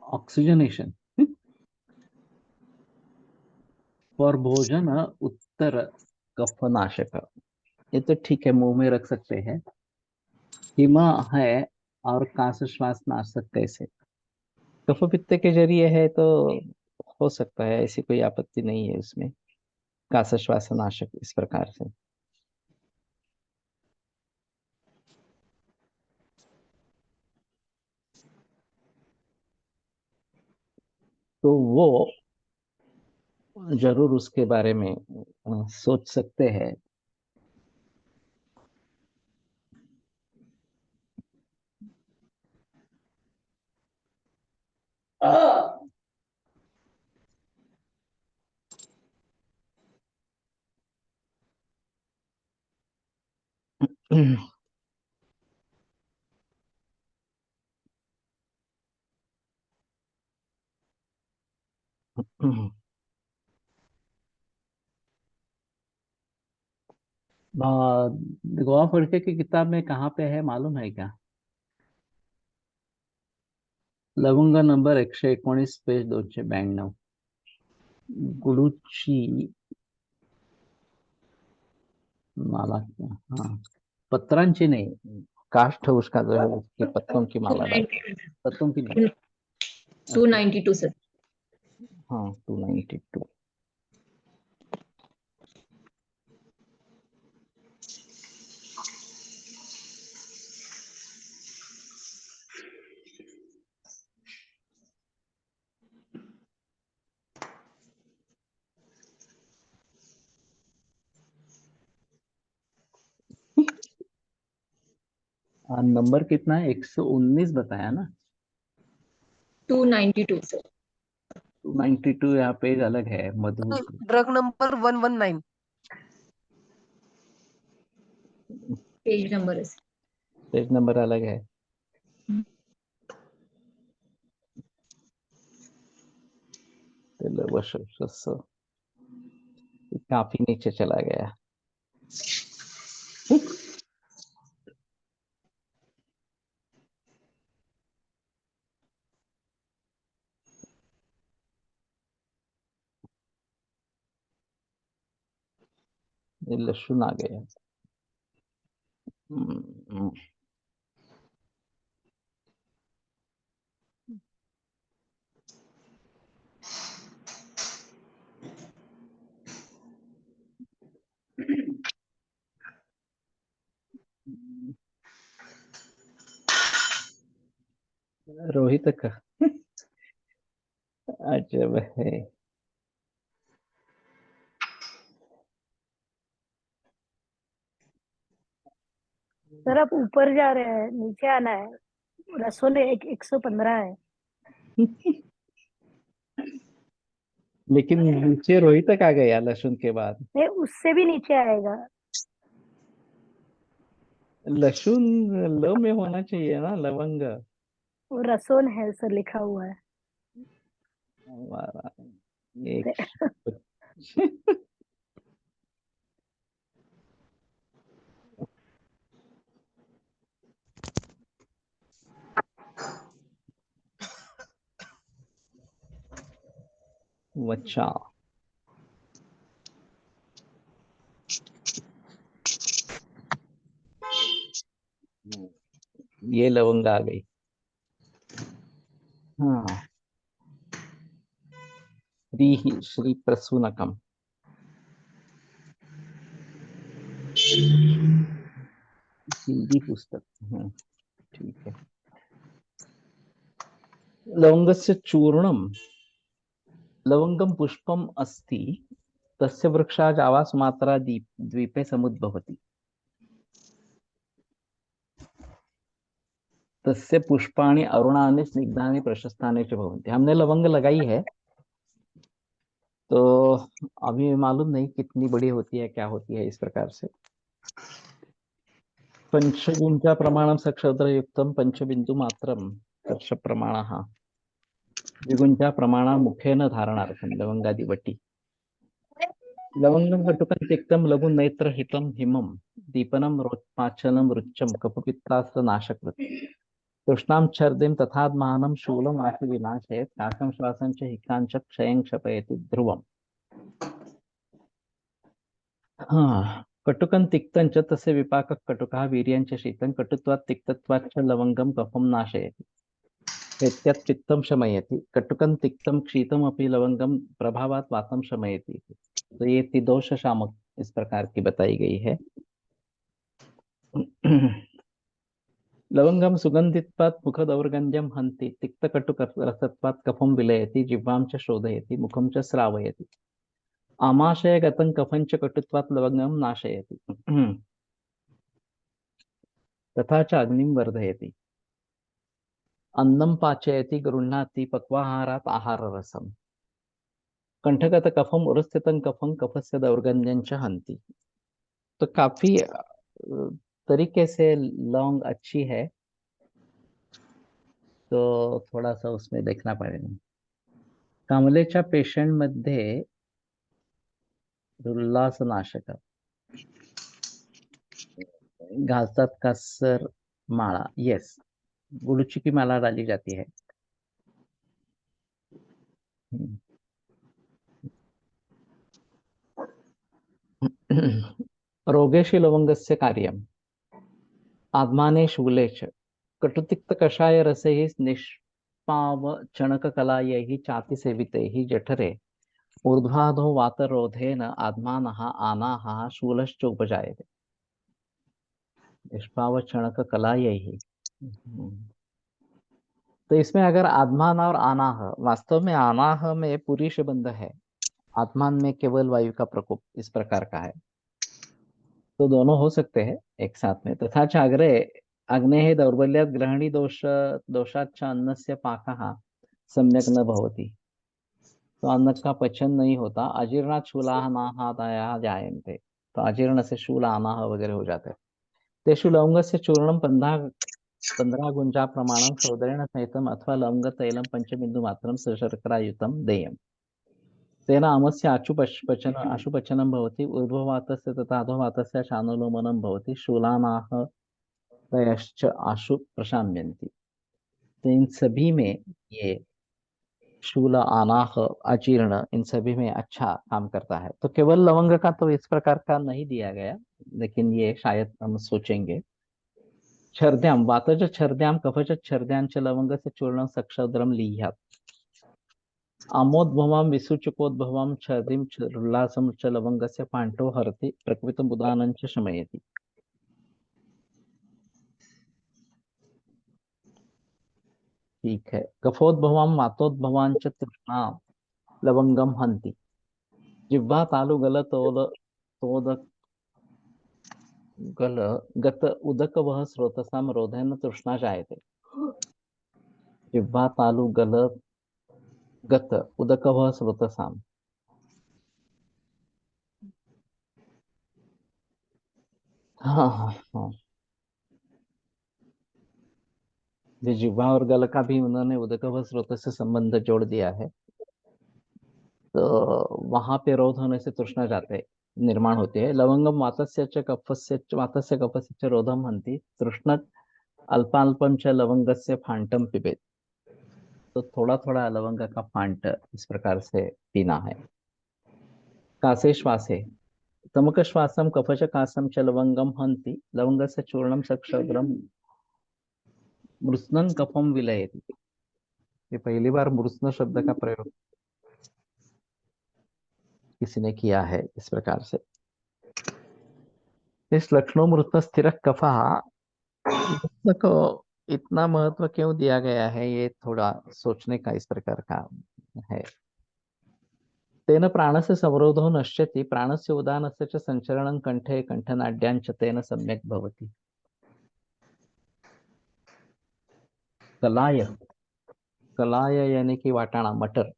oxygenation for भोजन उत्तर कफनाशक। ये तो ठीक है, मुंह में रख सकते हैं। हिमा है और काश श्वास नाशक कैसे? कफ पित्त के जरिए है तो हो सकता है, ऐसी कोई आपत्ति नहीं है उसमें, काश श्वास नाशक इस प्रकार से। तो वो जरूर उसके बारे में सोच सकते हैं। गोवा फड़के की किताब में कहाँ पे है मालूम है क्या? लवंगा नंबर 119 पेज 292. गुडुची माला क्या? हाँ, पत्रांची नहीं, काष्ठ उसका जो है उसकी पत्तों की माला डालते हैं। पत्तों की नहीं।
टू
अच्छा,
92 सर।
हाँ 292. नंबर कितना है? 119 बताया ना?
292 सर।
292, यहाँ पेज अलग है Madhu.
Drug number 119।
Page number है सर।
पेज नंबर अलग है। काफी नीचे चला गया। ये लहसुन आ गया। हम्म, रोहित का अजब है।
सर आप ऊपर जा रहे हैं, नीचे आना है। रसोल 115 है।
लेकिन नीचे रोहित तक आ गया लहसुन के बाद।
नहीं, उससे भी नीचे आएगा।
लहसुन ल में होना चाहिए ना, लवंग।
वो रसोल है सर, लिखा हुआ है।
हमारा एक अच्छा, ये लवंग आ गई। हाँ, श्री प्रसूनकम। हिंदी पुस्तक। ठीक है। लवंगस्य चूर्णम, लवंगम पुष्पम अस्ति, तस्य वृक्षाज आवास मात्रा द्वीपे समुद्भवति। तस्य पुष्पाणि अरुणानि स्निग्धानि प्रशस्तानि च भवन्ति। हमने लवंग लगाई है, तो अभी मालूम नहीं कितनी बड़ी होती है, क्या होती है। इस प्रकार से पंचगुंजा प्रमाणम सक्षद्रयुक्तम पंचबिंदु मात्रम कर्ष प्रमाणः द्विगुंजा प्रमाण मुखेन धारणार्थम लवंगादिवटी। लवंगम कटुकं तिक्तम लघु नेत्र हितम हिमम दीपनम रोत्पाचनम रुच्चम कफपित्तास्त्र नाशकृत तृष्णां छर्दिम तथात्मानं शूलम आशु विनाशयेत् काकं श्वासं च हिकां च क्षयं क्षपयति ध्रुवम्। हाँ, कटुकं तिक्तं च तस्य विपाकः कटुकः वीर्यं च शीतं कटुत्वात् तिक्तत्वात् च लवंगं कफं नाशयति एत्यत् पित्तं शमयति कटुकं तिक्तं शीतमपि लवंगं प्रभावात् वातं शमयति। तो ये त्रिदोष शामक इस प्रकार की बताई गई है। लवंगम सुगंधित्वात् मुखदौर्गन्ध्यं हन्ति तिक्तकटुरसत्वात् कफं विलयति जिह्वां च शोधयति मुखं च श्रावयति आमाशयगतं कफं च कटुत्वात् लवंगम नाशयति तथा च अग्निं वर्धयति अन्नं पाचयति गृह्णाति पक्वाहारात् आहाररसम् कंठगत कफम उरस्थितं कफं कफस्य दौर्गन्ध्यं च हन्ति। तो काफी तरीके से लौंग अच्छी है, तो थोड़ा सा उसमें देखना पड़ेगा। कामलेच्या पेशंट मध्ये उल्हासनाशक घालतात का सर माला? यस, गुड़ची की माला डाली जाती है। रोगेषु लवंगस्य कार्यम् आत्माने शूले च कटुतिक्त कषाय रसैः निष्पावचणककलायैः चाति सेवितैः जठरे ऊर्ध्वाधो वातरोधेन आत्मानः आनाः शूलश्च उपजायते। निष्पावचणककलायैः। तो इसमें अगर आत्मान और आनाह, वास्तव में आनाह में पुरुष बंध है, आत्मान में केवल वायु का प्रकोप इस प्रकार का है, तो दोनों हो सकते हैं एक साथ में। तथा च अग्रे अग्नेः दौर्बल्यात् ग्रहणी दोषाच्च अन्नस्य पाकः सम्यक न भवति, तो अन्न का पचन नहीं होता। अजीर्णात् शूलानाहादयः जायन्ते, तो अजीर्ण से शूल आनाह वगैरह हो जाते हैं। तेषु लवंगस्य चूर्णं 15 गुंजा प्रमाणं सौदरेण सहितम् अथवा लवंगतैलं पंचबिन्दुमात्रं शर्करायुतं देयम्। तेन आमस्य आशुपचनं भवति, ऊर्ध्ववातस्य तथा अधोवातस्य शानुलोमनं भवति, शूलानाहतयश्च आशु प्रशाम्यन्ति। तो इन सभी में ये शूल, आनाह, अजीर्ण, इन सभी में अच्छा काम करता है। तो केवल लवंग का तो इस प्रकार का नहीं दिया गया, लेकिन ये शायद हम सोचेंगे। छर्द्याम वातज छर्द्याम कफच छर्द्यां च लवंगस्य चूर्णं सक्षौद्रम लीह्यात् आमोद्भवां विसूचकोद्भवां छर्दिं उल्लासं च लवंगस्य पाण्ठो हरति प्रकृतिम् उदानं च शमयति। ठीक है। कफोद्भवां वातोद्भवां च तृष्णा लवंगम हन्ति जिह्वा तालु गल तोद गल गत उदक वह स्रोतसां रोधेन तृष्णा जायते। जिह्वा तालु गल गत उदक वह स्रोतसां। हाँ हाँ हाँ, जो जिह्वा और गल का भी उन्होंने उदक वह स्रोत से संबंध जोड़ दिया है, तो वहां पे रोध होने से तृष्णा जाते निर्माण होती है। लवंगम वातस्य कफस्य च रोधम हन्ति तृष्ण अल्पाल्पम च लवंगस्य फांटम पिबेत। तो थोड़ा थोड़ा लवंग का फांट इस प्रकार से पीना है। कासे श्वासे तमक श्वासम कफच कासम च लवंगम हन्ति लवंगस्य चूर्णम सक्षग्रम मृत्सन कफम विलयति। ये पहली बार मृत्सन शब्द का प्रयोग किसी ने किया है इस प्रकार से। इस लक्षणों मृत स्थिर कफा को इतना महत्व क्यों दिया गया है, ये थोड़ा सोचने का इस प्रकार का है। तेन प्राणस्य संरोधो नश्यति प्राणस्य उदानस्य च संचरणं कंठे कंठनाड्यां च तेन सम्यक् भवति। कलाय, कलाय यानी कि वाटाणा, मटर।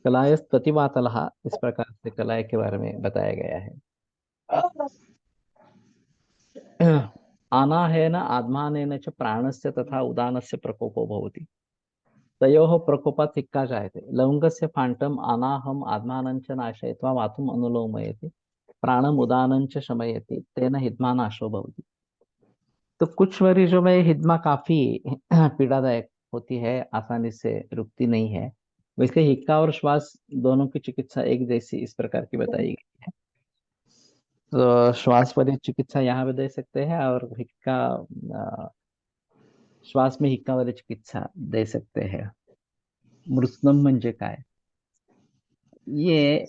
कलाय प्रतिवातलः, इस प्रकार से कलाय के बारे में बताया गया है। आनाहेन आत्मानेन च प्राणस्य तथा उदानस्य प्रकोपो भवति। तयोः प्रकोपात् हिक्का जायते। लवंगस्य फाण्टम् आनाहम् आत्मानं च नाशयित्वा वातुम् अनुलोमयति प्राणम् उदानं च शमयति तेन हिद्मा नाशो भवति। तो कुछ मरीजों में हिद्मा काफी पीड़ादायक होती है, आसानी से रुकती नहीं है। वैसे हिक्का और श्वास दोनों की चिकित्सा एक जैसी इस प्रकार की बताई गई है। तो श्वास वाली चिकित्सा यहाँ पे दे सकते हैं और हिक्का श्वास में हिक्का वाली चिकित्सा दे सकते हैं। मृत्सनम म्हणजे काय? ये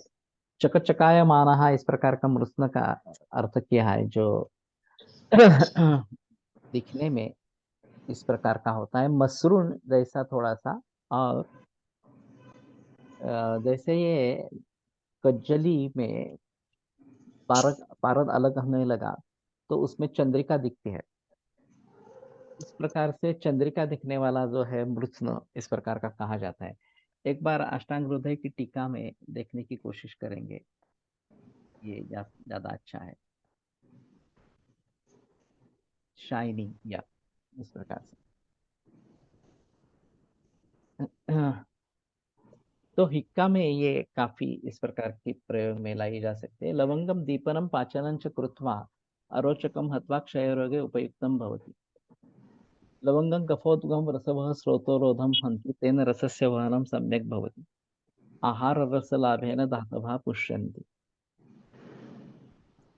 चकचकायमानः इस प्रकार का मृत्स्न का अर्थ किया है, जो दिखने में इस प्रकार का होता है, मसरूण जैसा थोड़ा सा। और जैसे ये कज्जली में पारद पारद अलग होने लगा तो उसमें चंद्रिका दिखती है, इस प्रकार से चंद्रिका दिखने वाला जो है मृत्स्न इस प्रकार का कहा जाता है। एक बार अष्टांग हृदय की टीका में देखने की कोशिश करेंगे, ये ज्यादा अच्छा है। शाइनिंग या इस प्रकार से। तो हिक्का में ये काफी इस प्रकार के प्रयोग में लाई जा सकते हैं। लवंगम दीपनम पाचनं च कृत्वा अरोचकम हत्वा क्षयरोगे उपयुक्तम भवति। लवंगं कफोद्गम रसवः स्रोतोरोधम हन्ति तेन रसस्य वहनं सम्यक् भवति। आहार रस लाभेन धातवः पुष्यन्ति।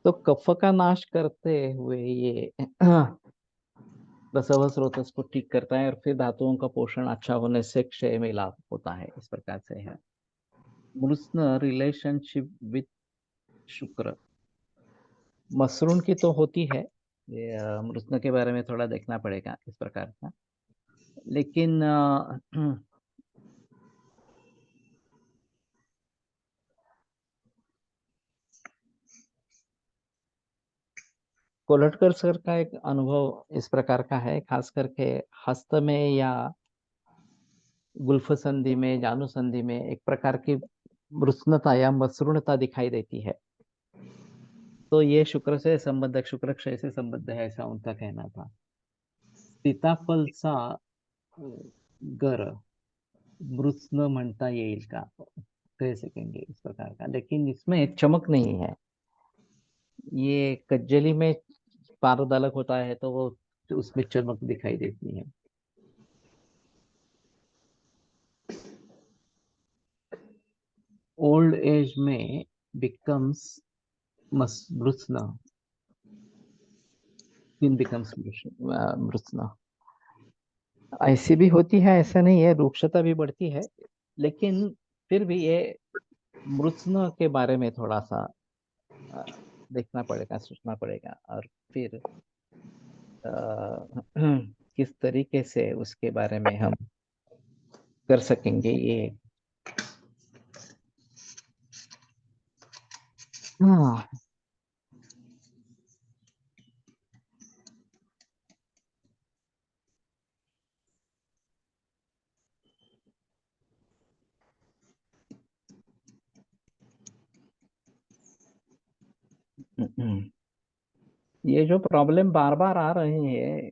तो कफ का नाश करते हुए ये रसवह स्रोतस को ठीक करता है, और फिर धातुओं का पोषण अच्छा होने से क्षय में लाभ होता है, इस प्रकार से है। मृत्स्न रिलेशनशिप विथ शुक्र, मसरूण की तो होती है, ये मृत्स्न के बारे में थोड़ा देखना पड़ेगा इस प्रकार का। लेकिन कोलटकर सर का एक अनुभव इस प्रकार का है, खास करके हस्त में या गुल्फ संधि में, जानु संधि में एक प्रकार की मृत्स्नता या मसरूणता दिखाई देती है। तो ये शुक्र से संबंध, शुक्र क्षय से संबंध है, ऐसा उनका कहना था। सीताफल सा गर मृत्स्न म्हणता येईल का, कह सकेंगे इस प्रकार का, लेकिन इसमें चमक नहीं है। ये कज्जली में पारदलक होता है तो वो उसमें चमक दिखाई देती है। ओल्ड एज में बिकम्स मृत्स्ना, स्किन बिकम्स मृत्स्ना। ऐसी भी होती है, ऐसा नहीं है, रूक्षता भी बढ़ती है, लेकिन फिर भी ये मृत्स्ना के बारे में थोड़ा सा अ, देखना पड़ेगा, सोचना पड़ेगा, और फिर किस तरीके से उसके बारे में हम कर सकेंगे ये। हाँ। ये जो प्रॉब्लम बार बार आ रहे हैं,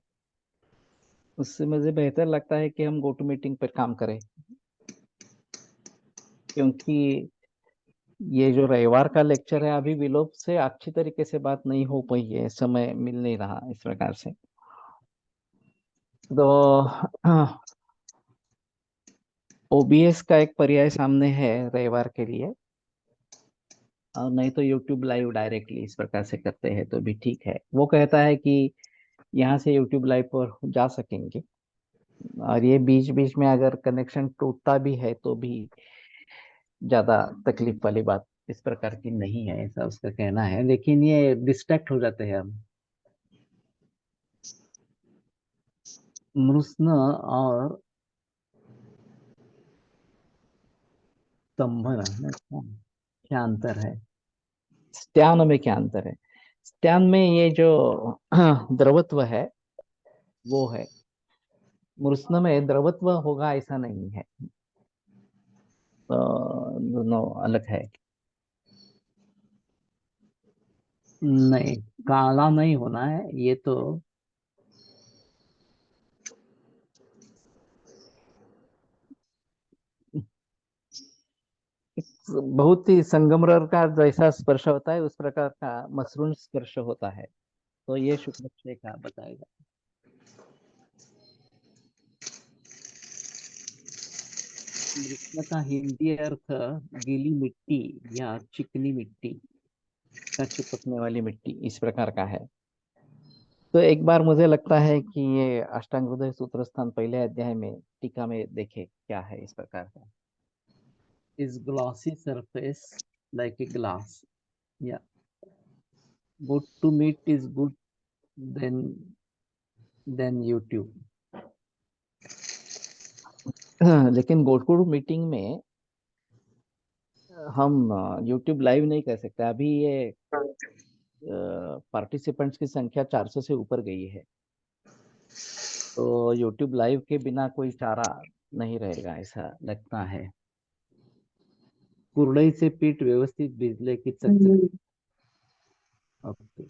उससे मुझे बेहतर लगता है कि हम गो टू मीटिंग पर काम करें, क्योंकि ये जो रविवार का लेक्चर है अभी विलोप से अच्छी तरीके से बात नहीं हो पाई है, समय मिल नहीं रहा इस प्रकार से। तो ओबीएस का एक पर्याय सामने है रविवार के लिए, और नहीं तो यूट्यूब लाइव डायरेक्टली इस प्रकार से करते हैं तो भी ठीक है। वो कहता है कि यहाँ से यूट्यूब लाइव पर जा सकेंगे, और ये बीच बीच में अगर कनेक्शन टूटता भी है तो भी ज्यादा तकलीफ वाली बात इस प्रकार की नहीं है, ऐसा उसका कहना है। लेकिन ये डिस्ट्रैक्ट हो जाते हैं हम। मृत्स्न और स्तंभन है, क्या अंतर है? स्त्यान में क्या अंतर है? स्त्यान में ये जो द्रवत्व है वो है, मृत्स्न में द्रवत्व होगा ऐसा नहीं है। तो दोनों अलग है। नहीं, काला नहीं होना है ये तो। बहुत ही संगमरमर का जैसा स्पर्श होता है उस प्रकार का मसरूण स्पर्श होता है, तो ये शुक्ल क्षय का बताएगा। मृत्स्न का हिंदी अर्थ गीली मिट्टी या चिकनी मिट्टी का चिपकने वाली मिट्टी इस प्रकार का है। तो एक बार मुझे लगता है कि ये अष्टांग हृदय सूत्र स्थान पहले अध्याय में टीका में देखे क्या है इस प्रकार का। is glossy surface like a glass. Yeah. Good to meet is good than YouTube. लेकिन गो टू मीटिंग में हम YouTube लाइव नहीं कर सकते अभी। ये पार्टिसिपेंट्स की संख्या 400 से ऊपर गई है, तो YouTube लाइव के बिना कोई चारा नहीं रहेगा ऐसा लगता है। कुरडई से पीठ व्यवस्थित भिजले की चकचक। ओके।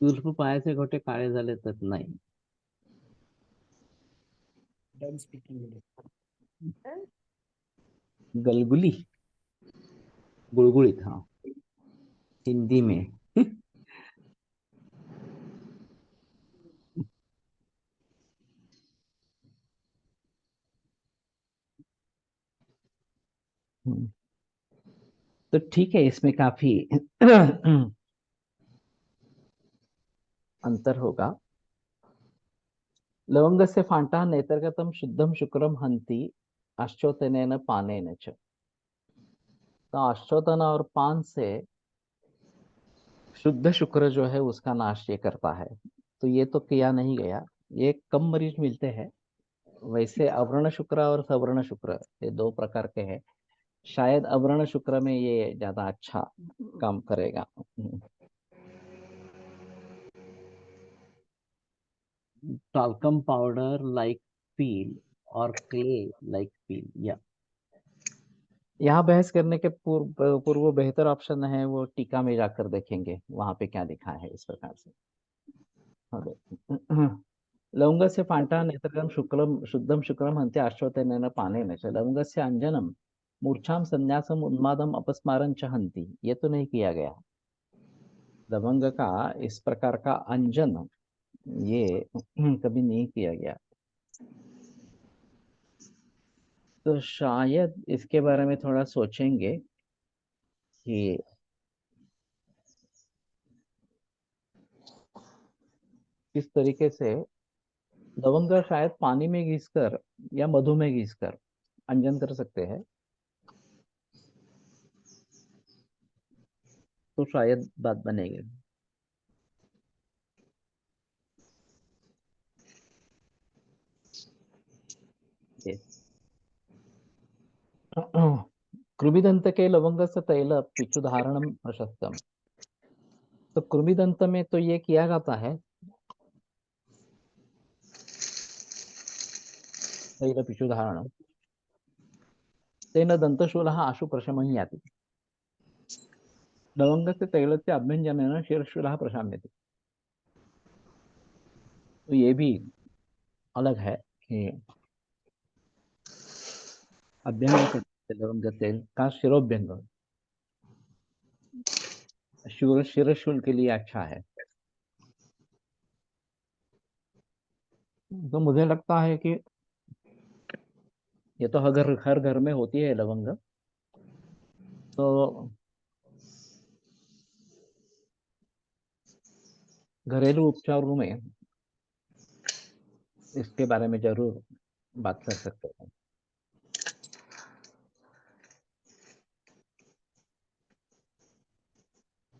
तुर्फ पायाचे गोटे काळे झाले तर नाही। गलगुली, गुळगुळीत, हाँ हिंदी में। तो ठीक है, इसमें काफी अंतर होगा। लवंगस्य फांटा नेतर्गतम शुद्धम शुक्रम हंति आश्चोतनेन पानेन च। तो आश्चोतन और पान से शुद्ध शुक्र जो है उसका नाश ये करता है, तो ये तो किया नहीं गया। ये कम मरीज मिलते हैं। वैसे अवर्ण शुक्र और सवर्ण शुक्र ये दो प्रकार के हैं। शायद अवर्ण शुक्र में ये ज्यादा अच्छा काम करेगा। टाल्कम पाउडर लाइक पील और क्ले लाइक पील। या यहाँ बहस करने के पूर्व बेहतर ऑप्शन है वो टीका में जाकर देखेंगे, वहां पे क्या लिखा है इस प्रकार से। लवंगस्य फांटा नेत्रगम शुक्लम शुद्धम शुक्रम हंते आश्वतेन पानेन च। लवंगस्य अंजनम मूर्छाम संन्यासम उन्मादम अपस्मारं च हंति। ये तो नहीं किया गया। लवंग का इस प्रकार का अंजन ये कभी नहीं किया गया, तो शायद इसके बारे में थोड़ा सोचेंगे कि किस तरीके से लवंग शायद पानी में घिसकर या मधु में घिसकर अंजन कर सकते हैं, तो शायद बात बनेगी। कृमिदंत के लवंग से तैल पिछुधारणम प्रशस्तम। तो कृमिदंत में तो ये किया जाता है, तैल पिछुधारणम तेन दंतशूलः आशु प्रशमं याति। लवंगस्य तैलस्य अभ्यंजनेन शिरशूलः प्रशाम्यते। तो ये भी अलग है कि अभ्यंग करते लवंग तेल का शिरोभ्यंग शिरशूल के लिए अच्छा है। तो मुझे लगता है कि ये तो हर घर में होती है लवंग, तो घरेलू उपचारों में इसके बारे में जरूर बात कर सकते हैं।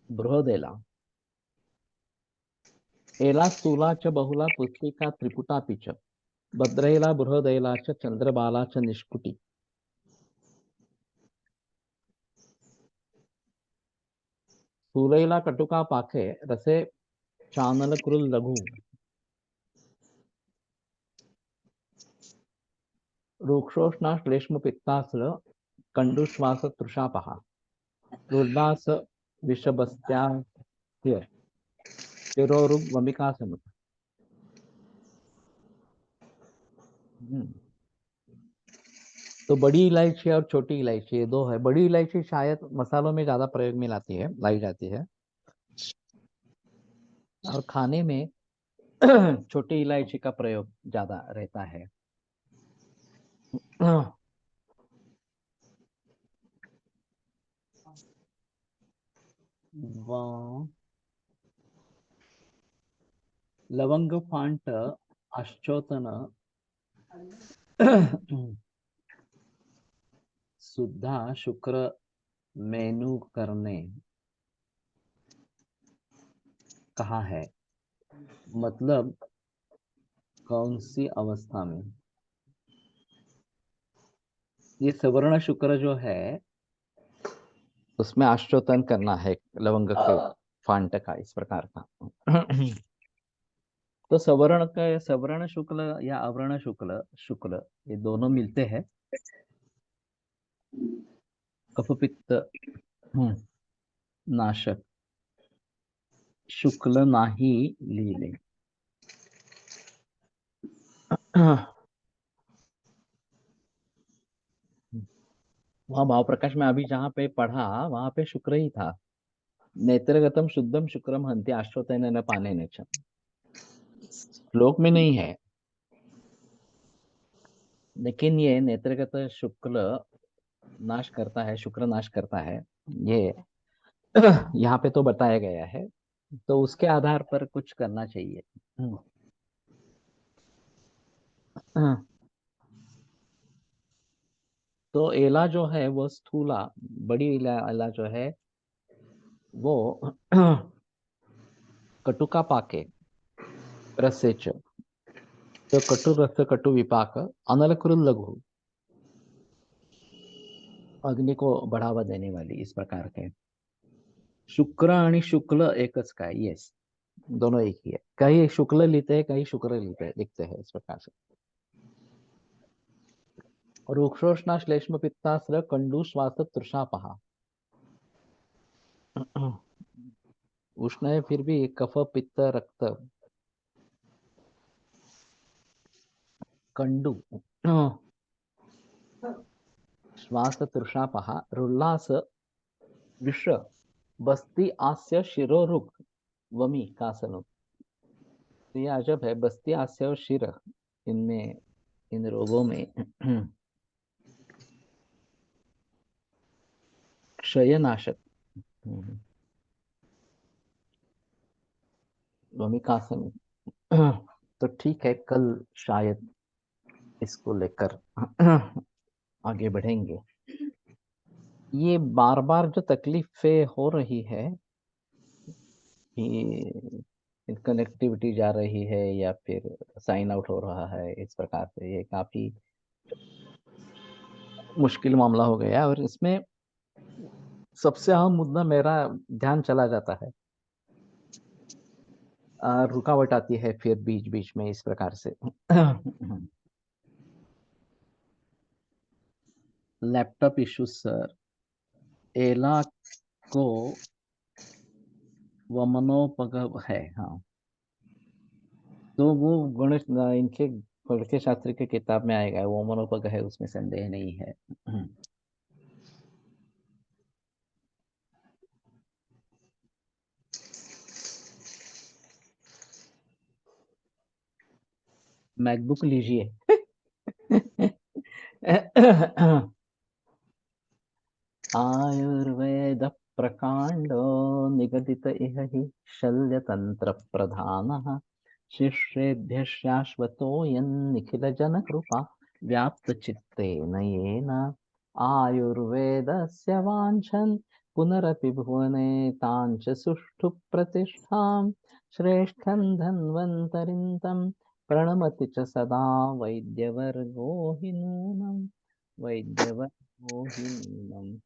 बृहदेला एला स्थूला च बहुला पुस्तिका त्रिपुटा च भद्रैला बृहदैला च चंद्रबाला च निष्कुटी। स्थूलैला कटुका पाके रसे चानल क्रुल लघु रुक्षोष्णा श्लेष्म पित्तास्ल कंडुश्वास तृषापहा रुद्धास विषबस्त्या शिरोरुग वमिका समुद्र। तो बड़ी इलायची और छोटी इलायची ये दो है। बड़ी इलायची शायद मसालों में ज्यादा प्रयोग में लाती है, लाई जाती है, और खाने में छोटी इलायची का प्रयोग ज्यादा रहता है। वाह, लवंग फांट आश्चोतन सुद्धा शुक्र मेनू करने कहा है, मतलब कौन सी अवस्था में? ये सवर्ण शुक्र जो है उसमें आश्चोतन करना है लवंग के फांट का, इस प्रकार का। तो सवर्ण शुक्ल या अवर्ण शुक्ल शुक्ल ये दोनों मिलते हैं। कफ पित्त नाशक शुक्ल नाही लीले। वहां भाव प्रकाश में अभी जहाँ पे पढ़ा वहां पे शुक्र ही था। नेत्रगतम शुद्धम शुक्रम हंति आश्चोतन न पाने न च। श्लोक में नहीं है, लेकिन ये नेत्रगत शुक्ल नाश करता है, शुक्र नाश करता है, ये यहाँ पे तो बताया गया है। तो उसके आधार पर कुछ करना चाहिए। तो एला जो है वो स्थूला, बड़ी एला जो है वो कटुका पाके रसेच, तो कटु रस कटु विपाक अनल कुरु लघु, अग्नि को बढ़ावा देने वाली, इस प्रकार के। शुक्र आणि शुक्ल एकच काय? यस, दोनों एक ही है। कहीं शुक्ल लिखते हैं, कहीं शुक्र लिखते हैं, इस प्रकार से। और रुक्षोष्णा श्लेष्म पित्तास्त्र कंडू श्वास तृषापहा। उष्ण है फिर भी कफ पित्त रक्त कंडू श्वास तृषापहा रुल्लास विष बस्ती आस्य शिरोरुक वमी कासनु। तो ये अजब है, बस्ती आस्य और शिर, इनमें इन रोगों में क्षयनाशक वमी कासनु। तो ठीक है, कल शायद इसको लेकर आगे बढ़ेंगे। ये बार बार जो तकलीफें हो रही है कि कनेक्टिविटी जा रही है या फिर साइन आउट हो रहा है, इस प्रकार से ये काफी मुश्किल मामला हो गया है। और इसमें सबसे अहम मुद्दा मेरा ध्यान चला जाता है, रुकावट आती है फिर बीच बीच में, इस प्रकार से। लैपटॉप इश्यू सर, एला को वमनोपग है, हाँ। तो वो गणेश इनके फड़के शास्त्री के किताब में आएगा, वो वमनोपग है, उसमें संदेह नहीं है। मैकबुक लीजिए। आयुर्वेद प्रकांडो निगदित इह हि शल्यतंत्र प्रधानः शिष्येभ्यः शाश्वतोऽयन्निखिल जनकृपा व्याप्त चित्तेन येन आयुर्वेदस्य वाञ्छन् पुनरपि भुवने ताञ्च सुष्ठु प्रतिष्ठां श्रेष्ठं धन्वन्तरिं तं प्रणमति च सदा वैद्यवर्गो हि नूनम् वैद्यवर्गो हि नूनम्।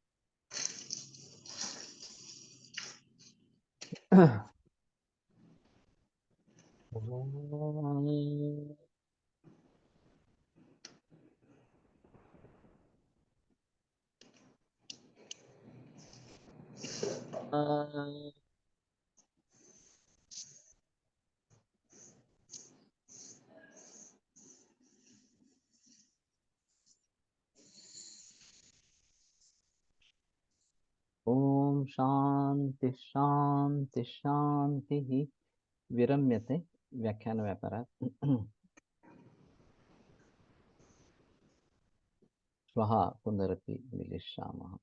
ओम शांति शांति शांति। विरम्यते व्याख्यान व्यापारात्। श्वः पुनरपि मिलिष्यामः।